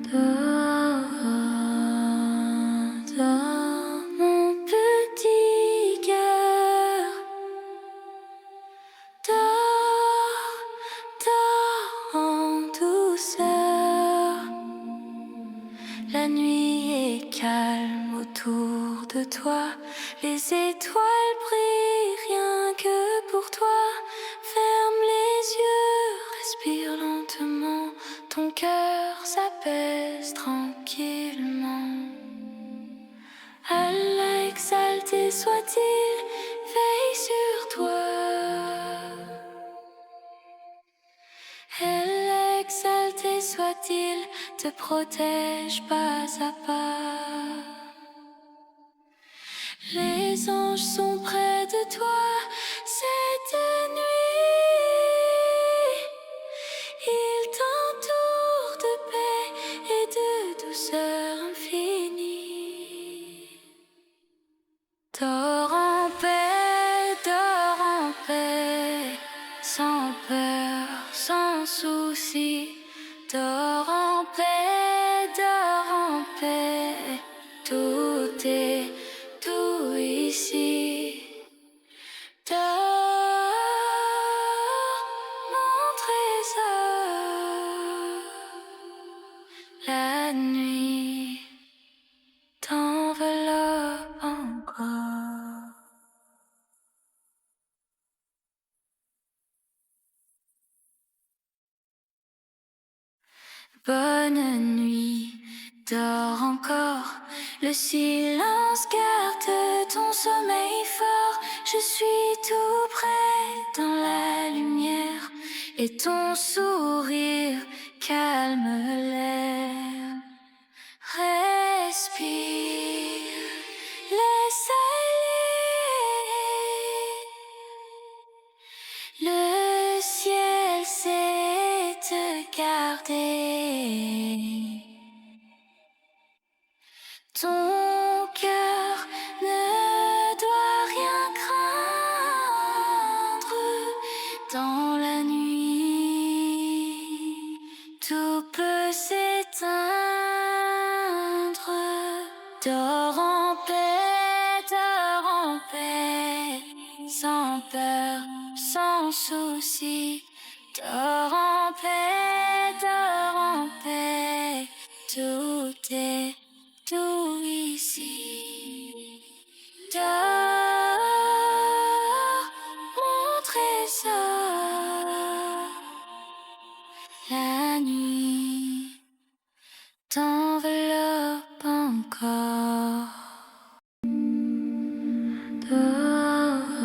Dors, dors, mon petit cœur. Dors, dors en douceur. La nuit est calme autour de toi. Les étoiles brillent rien que pour toi. Ferme les yeux, respire lentement. Ton cœur s'apaise tranquillement. Allah exalté soit-il, veille sur toi. Allah exalté soit-il, te protège pas à pas. Les anges sont près de toi cette nuit. Ils t'entourent de paix et de douceur infinie. Dors en paix, sans peur, sans souci. Dors en paix, tout est tout ici. Dors, mon trésor. La nuit t'enveloppe encore. Bonne nuit, dors encore. Le silence garde ton sommeil fort. Je suis tout près dans la lumière et ton sourire calme l'air. Respire, laisse aller. Le ciel sait te garder. Ton cœur ne doit rien craindre. Dans la nuit, tout peut s'éteindre. Dors en paix, sans peur, sans souci. Dors en paix, tout est tout ici. Dors, mon trésor. La nuit t'enveloppe encore. Dors,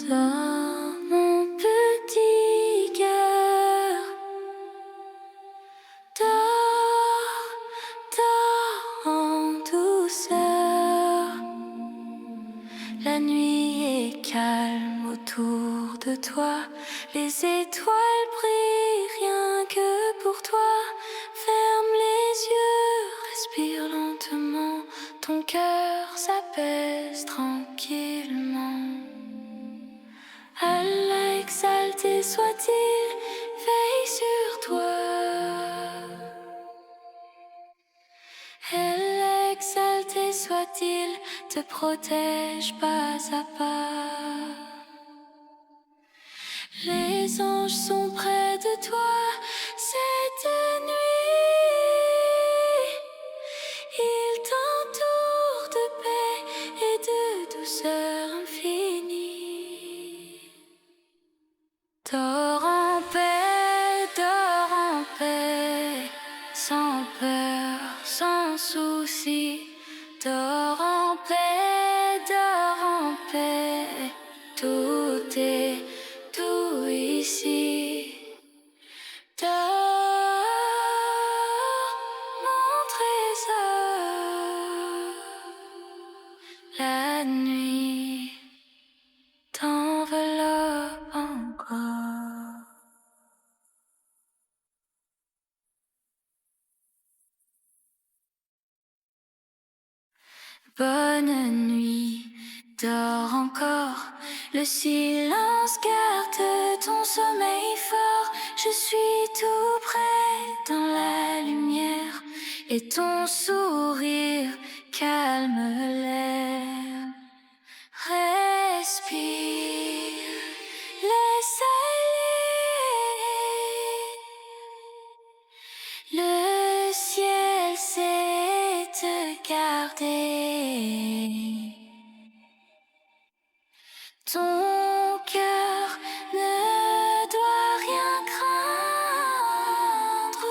dors, mon petit cœur. Dors, dors en douceur. La nuit est calme autour de toi. Les étoiles brillent rien que pour toi. Ferme les yeux, respire lentement. Ton cœur s'apaise tranquillement. Allah exalté soit-il, veille sur toi. Allah exalté soit-il, te protège pas à pas. Les anges sont près de toi cette nuit. Ils t'entourent de paix et de douceur infinie. Dors en paix, sans peur, sans souci. Dors en paix, tout est tout ici. Dors, mon trésor. La nuit t'enveloppe encore. Bonne nuit, dors encore. Le silence garde ton sommeil fort. Je suis tout près dans la et ton sourire calme l'air. Respire, laisse aller. Le ciel sait te garder. Ton cœur ne doit rien craindre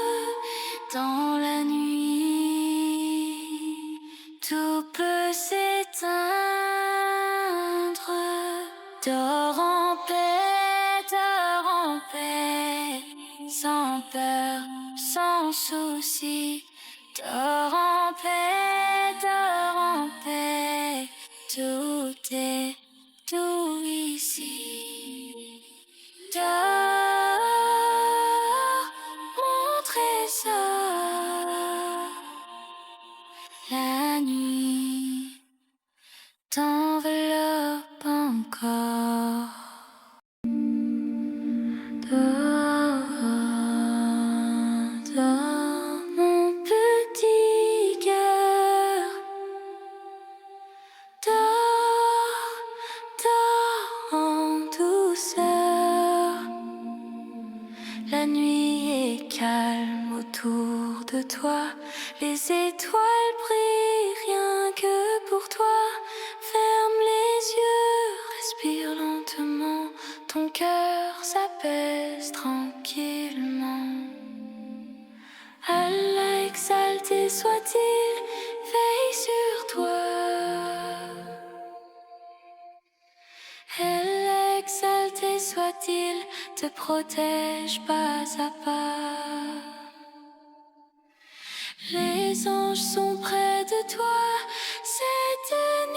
dans la nuit. Tout peut s'éteindre. Dors en paix, sans peur, sans souci. Dors en paix, tout est tout ici. Dors, mon trésor. La nuit t'enveloppe encore. Dors, dors, mon petit cœur. Dors, dors en douceur. La nuit est calme autour de toi. Les étoiles brillent rien que pour toi. Ferme les yeux, respire lentement. Ton cœur s'apaise tranquillement. Allah exalté soit-il, veille sur toi. Elle exalté soit-il, te protège pas à pas. Les anges sont près de toi cette nuit.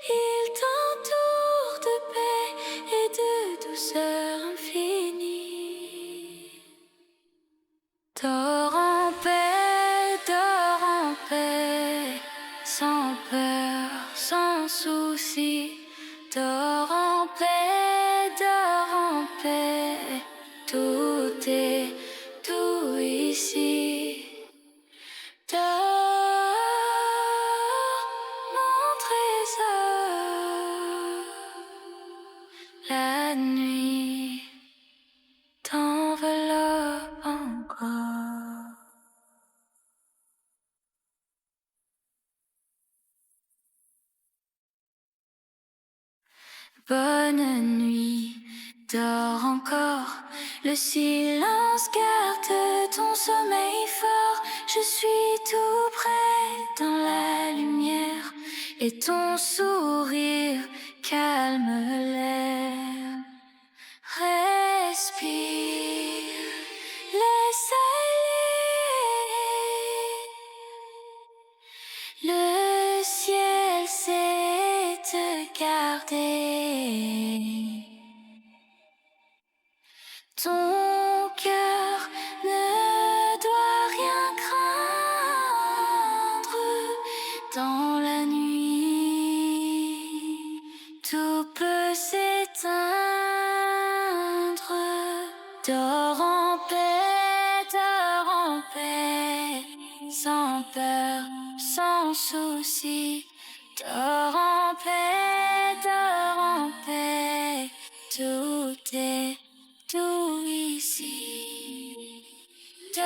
Ils t'entourent de paix et de douceur infinie. Dors en paix, sans peur, sans souci. Dors en paix, tout est tout ici. Dors, mon trésor. La nuit t'enveloppe encore. Bonne nuit, dors encore. Le silence garde ton sommeil fort. Je suis tout près dans la lumière et ton sourire calme l'air. Respire, laisse aller. Le ciel sait te garder. Ton cœur ne doit rien craindre dans la nuit. Tout peut s'éteindre. Dors en paix, sans peur, sans souci. Dors en paix, tout est tout ici. Dors,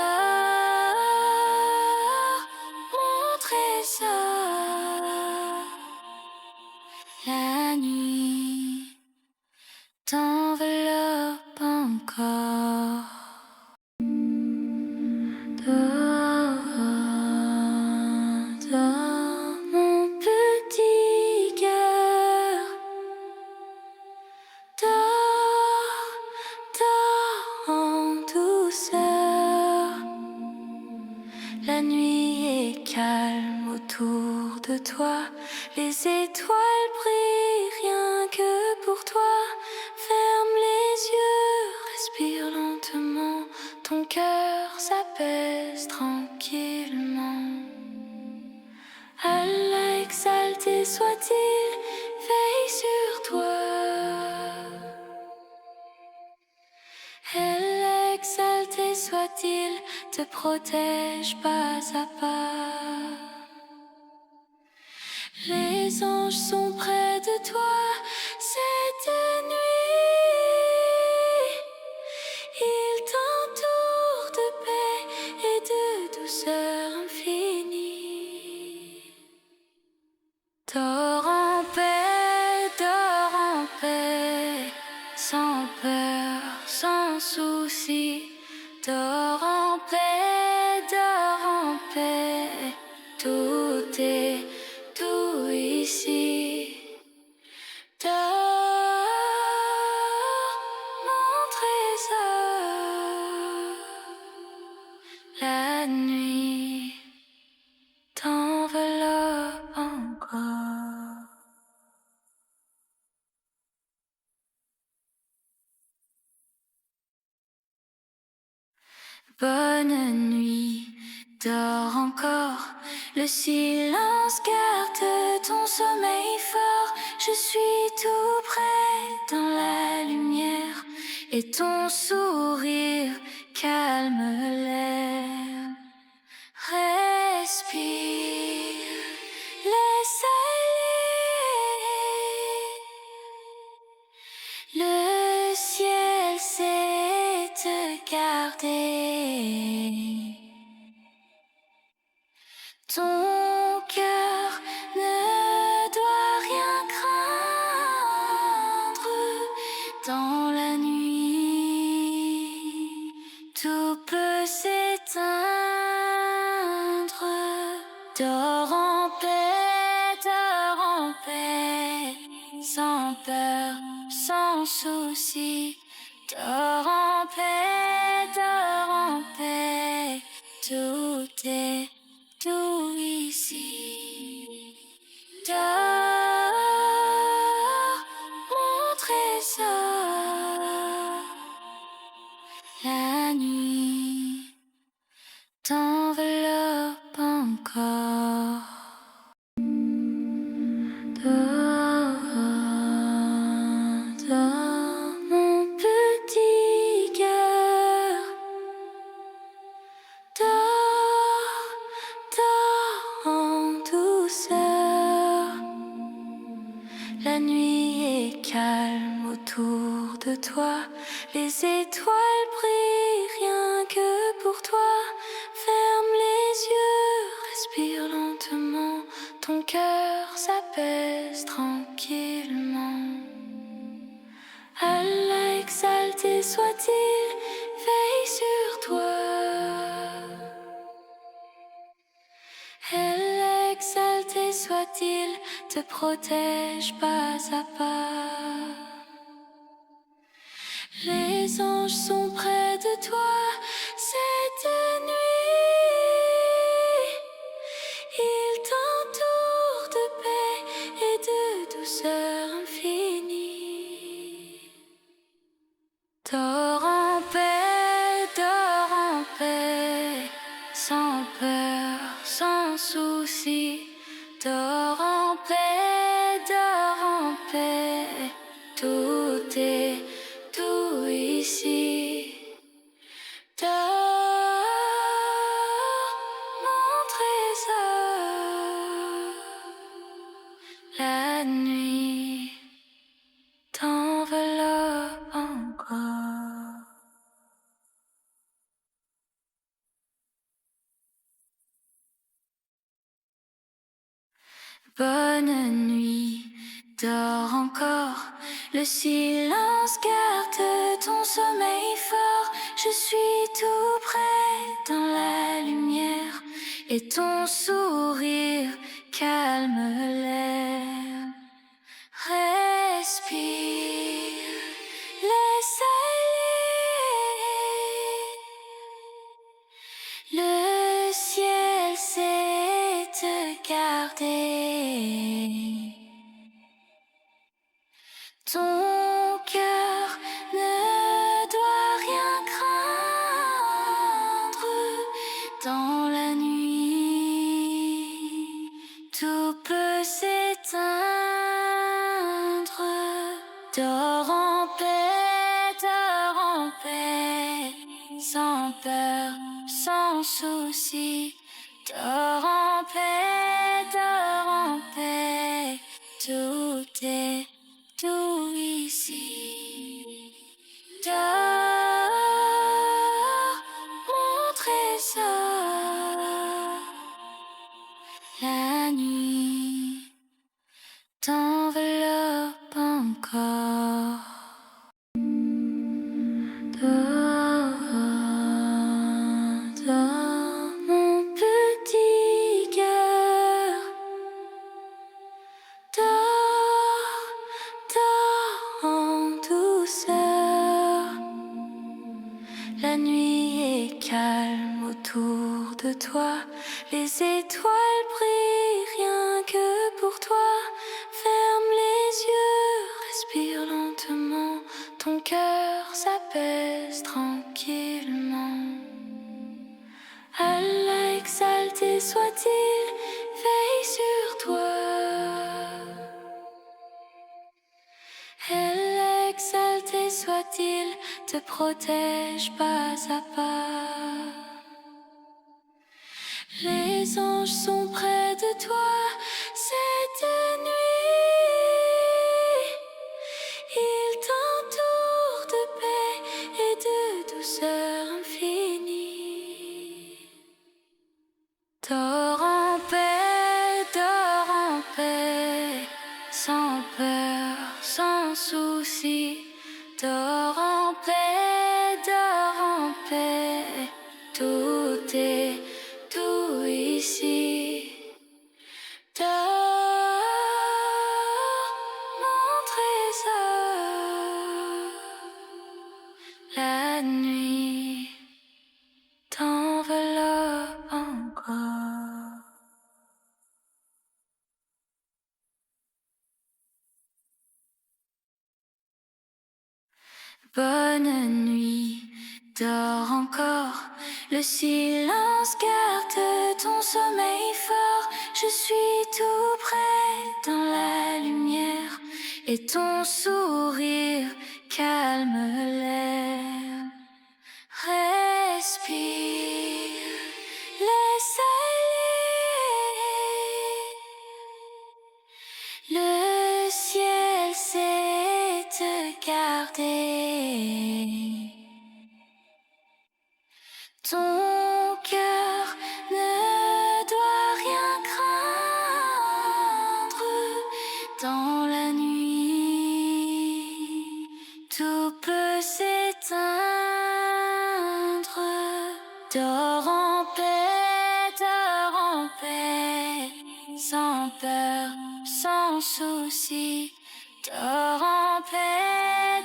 mon trésor. La nuit t'enveloppe encore. Dors, dors, mon petit cœur. Dors, dors en douceur. La nuit est calme autour de toi. Les étoiles brillent rien que pour toi. Ferme les yeux, respire lentement. Ton cœur s'apaise tranquillement. Allah exalté soit-il, veille sur toi. Elle exalté soit-il, te protège pas à pas. Les anges sont près de toi cette nuit. Ils t'entourent de paix et de douceur infinie. Dors en paix, sans peur, sans souci. Dors en paix, tout est tout ici. Dors, mon trésor. La nuit t'enveloppe encore. Bonne nuit, dors encore. Le silence garde ton sommeil fort. Je suis tout près dans la lumière et ton sourire calme l'air. Respire, laisse aller. Le ciel sait te garder. Ton cœur ne doit rien craindre. Dans la nuit, tout peut s'éteindre. Dors en paix, sans peur, sans souci. Dors en paix, tout est tout ici. Dors, mon trésor. La nuit t'enveloppe encore. Dors, mon petit cœur. Dors en douceur. La nuit est calme autour de toi. Les étoiles brillent rien que pour toi. Ferme les yeux, respire lentement. Ton cœur s'apaise tranquillement. Allah exalté soit-il, veille sur toi. Allah exalté soit-il, te protège pas à pas. Les anges sont près de toi cette nuit. Ils t'entourent de paix et de douceur infinie. Dors en paix, sans peur, sans souci. Dors en paix, tout est tout ici. Dors, mon trésor. La nuit t'enveloppe encore. Bonne nuit, dors encore. Le silence garde ton sommeil fort. Je suis tout près dans la lumière et ton sourire calme l'air. Respire, laisse aller. Le ciel sait te garder. Ton cœur ne doit rien craindre. Dans la nuit, tout peut s'éteindre. sans peur, sans souci. Dors en paix, tout est tout ici. Dors, mon trésor. La nuit t'enveloppe encore. Dors, dors, mon petit cœur. Dors, dors en douceur. La nuit est calme autour de toi. Les étoiles brillent rien que pour toi. Ferme les yeux, respire lentement. Ton cœur s'apaise tranquillement. Allah exalté soit-il, veille sur toi. Allah exalté soit-il, te protège pas à pas. Les anges sont près de toi cette nuit. Ils t'entourent de paix et de douceur infinie. Dors en paix, sans peur, sans souci. Dors en paix, tout est tout ici. Dors, mon trésor. La nuit t'enveloppe encore. Bonne nuit, dors encore. Le silence garde ton sommeil fort. Je suis tout près dans la lumière et ton sourire calme l'air. Respire, laisse aller. Le ciel sait te garder. Ton cœur ne doit rien craindre. Dans la nuit, tout peut s'éteindre. Dors en paix, sans peur, sans souci. Dors en paix,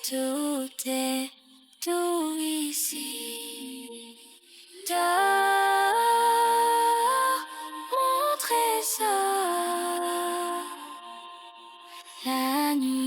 tout est tout ici. Dors, mon trésor. La nuit